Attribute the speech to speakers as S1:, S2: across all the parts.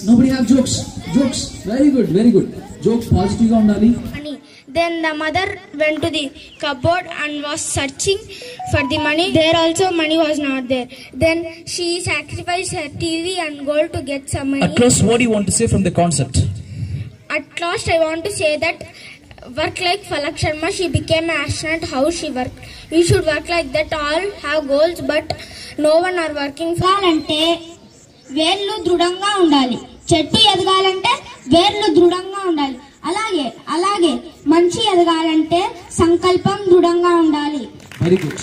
S1: Nobody have jokes. Jokes. Very good. Very good. Jokes positive ga undali.
S2: Then the mother went to the cupboard and was searching for the money. There also money was not there. Then she sacrificed her TV and gold to get some money.
S1: At last, what do you want to say from the concept?
S2: At last, I want to say that work like Falak Sharma. She became an astronaut. How she worked. We should work like that. All have goals, but no one are working for.
S3: అంటే వేర్లు దృఢంగా ఉండాలి. చెట్టు ఎదగాలంటే వేర్లు దృఢంగా ఉండాలి. అలాగే మంచి ఎదగాలంటే సంకల్పం దృఢంగా ఉండాలి.
S1: Very good.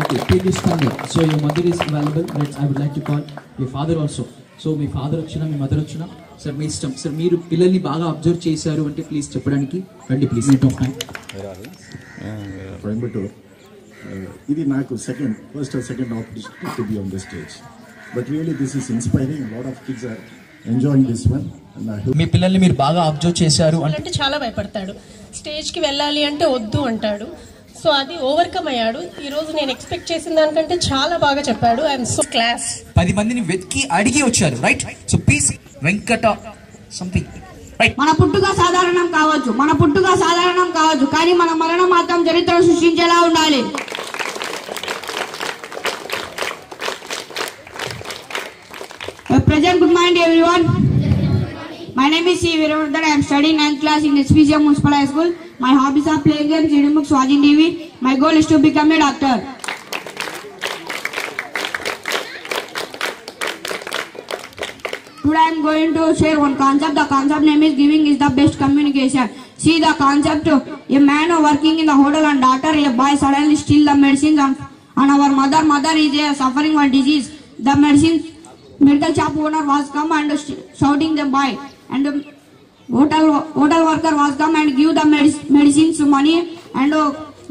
S1: Okay, take this thunder. So your mother is available. I would like to call your father also. So me father వచ్చినా మీ మదర్ వచ్చినా సార్ మీ ఇష్టం సార్. మీరు పిల్లల్ని బాగా అబ్జర్వ్ చేశారు అంటే ప్లీజ్ చెప్పడానికి రండి ప్లీజ్.
S4: కోయంబత్తూర్ ఇది నాకు first second opportunity to be on the stage. But really this is inspiring. Lot of kids are enjoying this one.
S1: మీ పిల్లల్ని మీరు బాగా అబ్జర్వ్ చేశారు
S5: అంటే చాలా భయపడతాడు. స్టేజ్కి వెళ్ళాలి అంటే వద్దు అంటాడు. సో అది ఓవర్కమ్ అయ్యాడు. ఈ రోజు నేను ఎక్స్పెక్ట్ చేసిన దానికంటే చాలా బాగా చెప్పాడు. I'm so class.
S1: 10 మందిని వెతికి అడిగి వచ్చారు right. So please Venkata something right.
S3: మన పుట్టుక సాధారణం కావచ్చు కానీ మన మరణం మాత్రం చరిత్ర సృష్టించేలా ఉండాలి. Present, good morning everyone. My name is C. Viravardhan. I am studying 9th class in SPCM Municipal High School. My hobbies are playing games, reading books, watching TV. My goal is to become a doctor. Today I am going to share one concept. The concept name is giving is the best communication. See the concept. A man working in the hotel and daughter, a boy suddenly steal the medicines and our mother is suffering one disease. The medical shop owner was come and shouting the boy, and hotel worker was come and give the medicines money and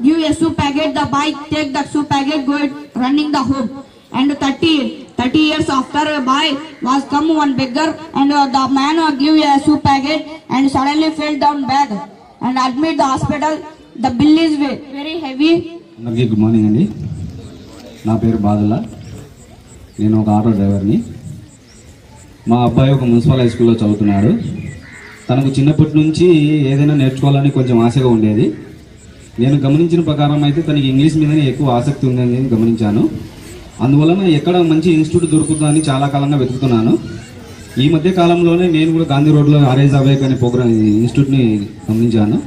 S3: give a soup packet. The boy take that soup packet, go running the home, and 30 years after a boy was come one beggar and the man give a soup packet and suddenly fell down bad and admit the hospital. The bill is very heavy.
S6: Good morning andi. Na peru Badala. నేను ఒక auto డ్రైవర్ని. మా అబ్బాయి ఒక municipal high స్కూల్లో చదువుతున్నాడు. తనకు చిన్నప్పటి నుంచి ఏదైనా నేర్చుకోవాలని కొంచెం ఆశగా ఉండేది. నేను గమనించిన ప్రకారం అయితే తనకి ఇంగ్లీష్ మీదనే ఎక్కువ ఆసక్తి ఉందని గమనించాను. అందువలన ఎక్కడ మంచి ఇన్స్టిట్యూట్ దొరుకుతుందని చాలా కాలంగా వెతుకుతున్నాను. ఈ మధ్య కాలంలోనే నేను కూడా గాంధీ రోడ్లో ఆర్ఐజ్ అవేక్ అనే ప్రోగ్రామ్ ఇన్స్టిట్యూట్ని గమనించాను.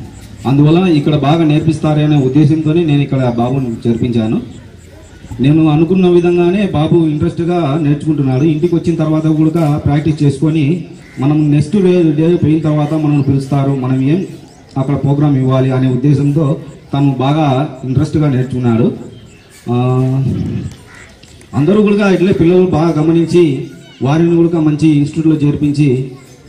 S6: అందువలన ఇక్కడ బాగా నేర్పిస్తారనే ఉద్దేశంతోనే నేను ఇక్కడ బాబుని చేర్పించాను. నేను అనుకున్న విధంగానే బాబు ఇంట్రెస్ట్గా నేర్చుకుంటున్నాడు. ఇంటికి వచ్చిన తర్వాత కూడా ప్రాక్టీస్ చేసుకొని మనం నెక్స్ట్ డే పోయిన తర్వాత మనల్ని పిలుస్తారు, మనం ఏం అక్కడ ప్రోగ్రామ్ ఇవ్వాలి అనే ఉద్దేశంతో తను బాగా ఇంట్రెస్ట్గా నేర్చుకున్నాడు. అందరూ కూడా ఇట్లే పిల్లలు బాగా గమనించి వారిని కూడా మంచి ఇన్స్టిట్యూట్లో చేర్పించి,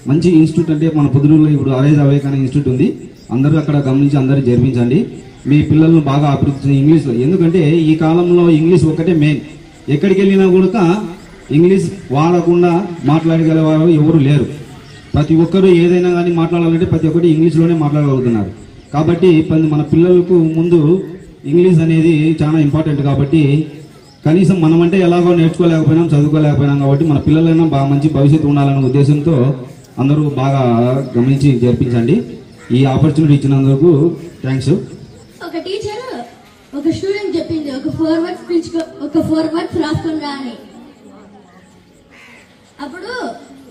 S6: మంచి ఇన్స్టిట్యూట్ అంటే మన పొద్దునూరులో ఇప్పుడు ఆర్ఐజ్ అవేక్ అనే ఇన్స్టిట్యూట్ ఉంది, అందరూ అక్కడ గమనించి అందరూ చేర్పించండి. మీ పిల్లలను బాగా అభివృద్ధి ఇంగ్లీష్లో, ఎందుకంటే ఈ కాలంలో ఇంగ్లీష్ ఒక్కటే మెయిన్. ఎక్కడికి వెళ్ళినా కూడా ఇంగ్లీష్ వాడకుండా మాట్లాడగలవారు ఎవరు లేరు. ప్రతి ఒక్కరూ ఏదైనా కానీ మాట్లాడాలంటే ప్రతి ఒక్కటి ఇంగ్లీష్లోనే మాట్లాడగలుగుతున్నారు. కాబట్టి మన పిల్లలకు ముందు ఇంగ్లీష్ అనేది చాలా ఇంపార్టెంట్. కాబట్టి కనీసం మనమంటే ఎలాగో నేర్చుకోలేకపోయినాం, చదువుకోలేకపోయినాం. కాబట్టి మన పిల్లలైనా బాగా మంచి భవిష్యత్తు ఉండాలనే ఉద్దేశంతో అందరూ బాగా గమనించి జరిపించండి. ఈ ఆపర్చునిటీ ఇచ్చినందుకు థ్యాంక్స్.
S3: ఒక టీచర్ ఒక స్టూడెంట్ చెప్పింది, ఒక 4 వర్డ్స్ రాసుకుని రా అని. అప్పుడు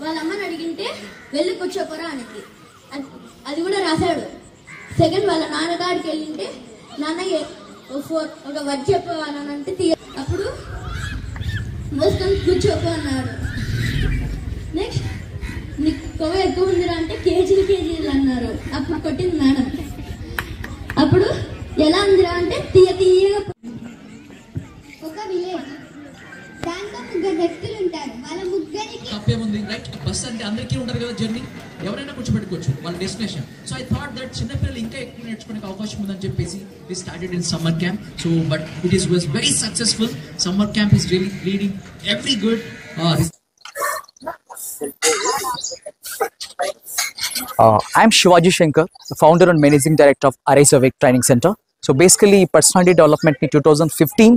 S3: వాళ్ళ అమ్మని అడిగింటే వెళ్ళి కూర్చోపోరా అని, అది కూడా రాశాడు. సెకండ్ వాళ్ళ నాన్నగారికి వెళ్ళింటే నాన్న ఒక వర్డ్ చెప్పానంటే అప్పుడు మోసుకొని కూర్చోపో అన్నాడు. నెక్స్ట్ నీకు కొవ్వు ఎక్కువ ఉందిరా అంటే కేజీలు అన్నారు. అప్పుడు కొట్టింది మేడం. అప్పుడు ఎలా ఉందిరా అంటే తీయగా. ఒక విలేజ్, దాంట్లో 3 వ్యక్తులు ఉంటారు. వాళ్ళ ముగ్గురికి
S1: తప్పేముంది రైట్. బస్ అంటే అందరికీ ఉంటారు కదా జర్నీ, ఎవరైనా కూర్చోబెట్టుకోవచ్చు వాళ్ళ destination. So I thought that చిన్నపిల్లలు ఇంకా ఎక్కువ నేర్చుకునే అవకాశం ఉందని చెప్పేసి we started in summer camp. So but it was very successful. Summer camp is really leading every good.
S7: I'm Shivaji Shankar, the founder and managing director of Arise Awake Training Center. So basically personality development ni 2015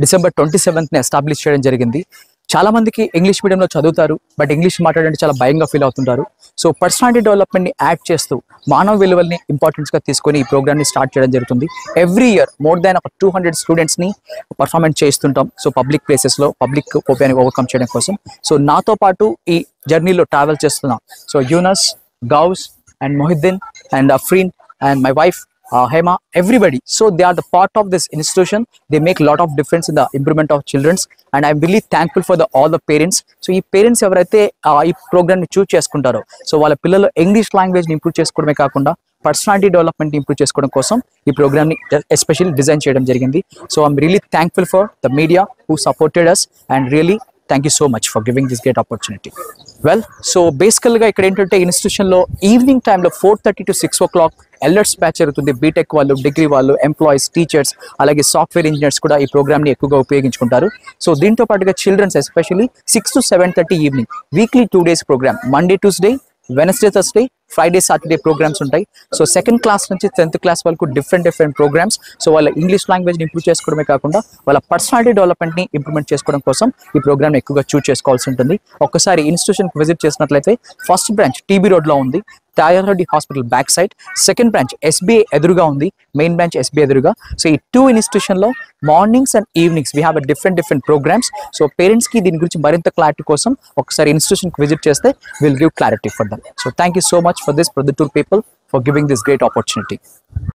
S7: December 27th ని establish చేయడం జరిగింది. చాలా మందికి English మీడియంలో చదువుతారు, but English మాట్లాడంటే చాలా భయంగా feel అవుతుంటారు. సో పర్సనాలిటీ డెవలప్మెంట్ని యాడ్ చేస్తూ మానవ విలువల్ని ఇంపార్టెన్స్గా తీసుకొని ఈ ప్రోగ్రామ్ని స్టార్ట్ చేయడం జరుగుతుంది. ఎవ్రీ ఇయర్ మోర్ దాన్ ఒక 200 స్టూడెంట్స్ని పర్ఫార్మెన్స్ చేస్తుంటాం. సో పబ్లిక్ ప్లేసెస్లో పబ్లిక్ ఫోబియాని ఓవర్కమ్ చేయడం కోసం. సో నాతో పాటు ఈ జర్నీలో ట్రావెల్ చేస్తున్నాం. So Yunus, Ghouse and Mohiddin and Afreen and my wife Hema, everybody. So they are the part of this institution. They make a lot of difference in the improvement of children's, and I'm really thankful for all the parents. So ee parents evaraithe ee program ni choose chestuntaro, so wala pillalu English language ni improve chesukodame kaakunda personality development ni improve chesukodam kosam ee program ni especially design cheyadam jarigindi. So I'm really thankful for the media who supported us, and really thank you so much for giving this great opportunity. Well, so basically ఇక్కడ ఏంటంటే ఇన్స్టిట్యూషన్లో evening టైంలో 4:30 to 6 o'clock elders batch జరుగుతుంది. BTech వాళ్ళు, degree వాళ్ళు, employees, teachers, అలాగే software engineers కూడా ఈ ప్రోగ్రామ్ని ఎక్కువగా ఉపయోగించుకుంటారు. సో దీంతో పాటుగా childrens especially 6 to 7:30 evening weekly 2 days programme, Monday Tuesday, Wednesday Thursday, Friday Saturday programmes ఉంటాయి. సో సెకండ్ క్లాస్ నుంచి 10th క్లాస్ వరకు డిఫరెంట్ ప్రోగ్రామ్స్. సో వాళ్ళ ఇంగ్లీష్ లాంగ్వేజ్ని ఇంప్రూవ్ చేసుకోవడమే కాకుండా వాళ్ళ పర్సనాలిటీ డెవలప్మెంట్ని ఇంప్రూవ్మెంట్ చేసుకోవడం కోసం ఈ ప్రోగ్రామ్ని ఎక్కువగా చూస్ చేసుకోవాల్సి ఉంటుంది. ఒక్కసారి ఇన్స్టిట్యూషన్కి విజిట్ చేసినట్లయితే ఫస్ట్ బ్రాంచ్ టీబీ రోడ్లో ఉంది, Thayareddy hospital back side. Second branch SBI ఎదురుగా ఉంది, మెయిన్ బ్రాంచ్ ఎస్బీఐ ఎదురుగా. సో ఈ 2 ఇన్స్టిట్యూషన్లో mornings and evenings we have different programmes. So పేరెంట్స్కి దీని గురించి మరింత క్లారిటీ కోసం ఒకసారి ఇన్స్టిట్యూషన్కి విజిట్ చేస్తే will give clarity for them. So thank you so much for this Produttur people for giving this great opportunity.